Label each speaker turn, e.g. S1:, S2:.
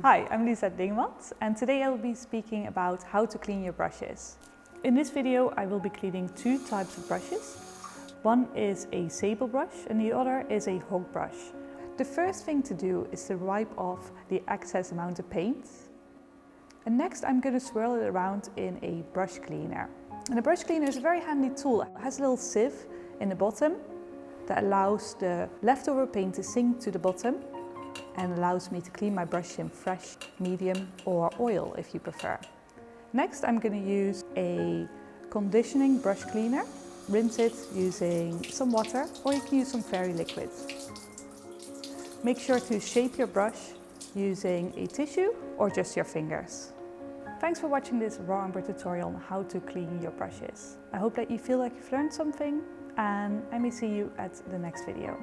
S1: Hi, I'm Lizet Dingemans and today I will be speaking about how to clean your brushes. In this video I will be cleaning two types of brushes. One is a sable brush and the other is a hog brush. The first thing to do is to wipe off the excess amount of paint. And next I'm going to swirl it around in a brush cleaner. And a brush cleaner is a very handy tool. It has a little sieve in the bottom that allows the leftover paint to sink to the bottom and allows me to clean my brush in fresh, medium or oil if you prefer. Next I'm going to use a conditioning brush cleaner. Rinse it using some water or you can use some fairy liquid. Make sure to shape your brush using a tissue or just your fingers. Thanks for watching this raw umber tutorial on how to clean your brushes. I hope that you feel like you've learned something and I may see you at the next video.